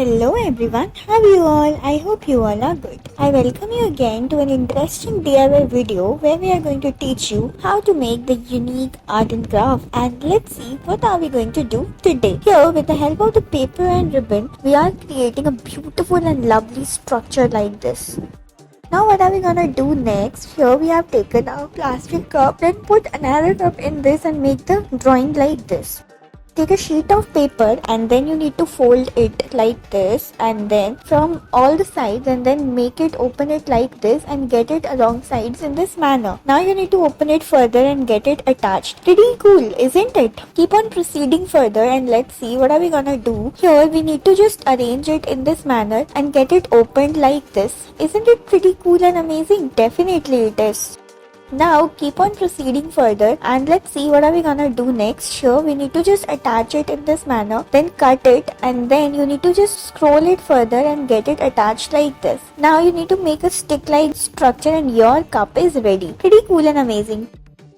Hello everyone, how are you all? I hope you all are good. I welcome you again to an interesting DIY video where we are going to teach you how to make the unique art and craft, and let's see what are we going to do today. Here, with the help of the paper and ribbon, we are creating a beautiful and lovely structure like this. Now what are we gonna do next? Here we have taken our plastic cup, then put another cup in this and make the drawing like this. Take a sheet of paper and then you need to fold it like this, and then from all the sides, and then make it open it like this and get it along sides in this manner. Now you need to open it further and get it attached. Pretty cool, isn't it? Keep on proceeding further and let's see what are we gonna do. Here we need to just arrange it in this manner and get it opened like this. Isn't it pretty cool and amazing? Definitely it is. Now keep on proceeding further and let's see what are we gonna do next. Here we need to just attach it in this manner, then cut it, and then you need to just scroll it further and get it attached like this. Now you need to make a stick like structure and your cup is ready. Pretty cool and amazing.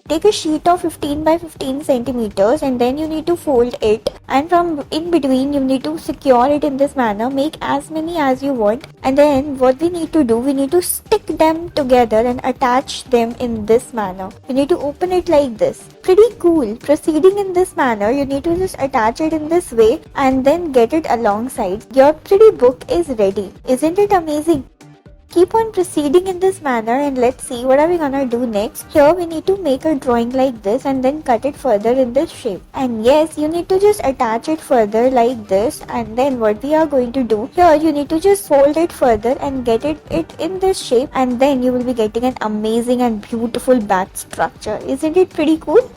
Take a sheet of 15 by 15 centimeters and then you need to fold it, and from in between you need to secure it in this manner. Make as many as you want, and then what we need to do, we need to stick them together and attach them in this manner. You need to open it like this. Pretty cool. Proceeding in this manner, you need to just attach it in this way and then get it alongside. Your pretty book is ready. Isn't it amazing? Keep on proceeding in this manner and let's see what are we gonna do next. Here we need to make a drawing like this and then cut it further in this shape. And yes, you need to just attach it further like this, and then what we are going to do, here you need to just fold it further and get it in this shape, and then you will be getting an amazing and beautiful back structure. Isn't it pretty cool?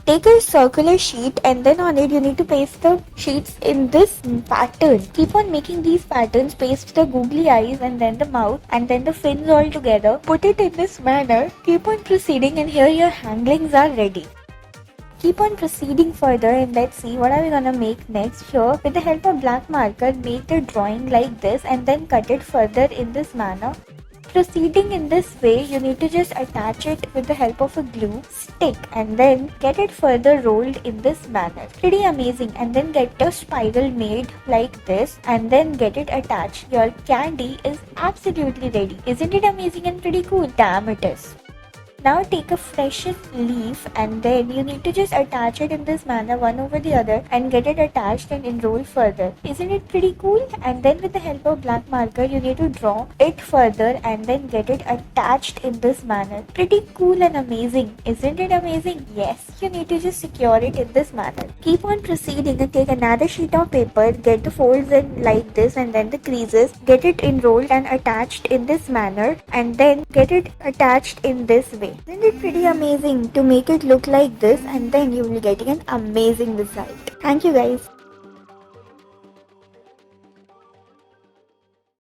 Take a circular sheet and then on it you need to paste the sheets in this pattern. Keep on making these patterns, paste the googly eyes and then the mouth and then the fins all together. Put it in this manner. Keep on proceeding and here your handlings are ready. Keep on proceeding further and let's see what are we gonna make next. Here with the help of black marker, make the drawing like this and then cut it further in this manner. Proceeding in this way, you need to just attach it with the help of a glue stick and then get it further rolled in this manner. Pretty amazing. And then get a spiral made like this and then get it attached. Your candy is absolutely ready. Isn't it amazing and pretty cool? Damn, it is. Now take a fresh leaf and then you need to just attach it in this manner, one over the other, and get it attached and enroll further. Isn't it pretty cool? And then with the help of black marker you need to draw it further and then get it attached in this manner. Pretty cool and amazing. Isn't it amazing? Yes, you need to just secure it in this manner. Keep on proceeding and take another sheet of paper, get the folds in like this and then the creases, get it enrolled and attached in this manner, and then get it attached in this way. Isn't it pretty amazing to make it look like this, and then you will be getting an amazing result. Thank you guys.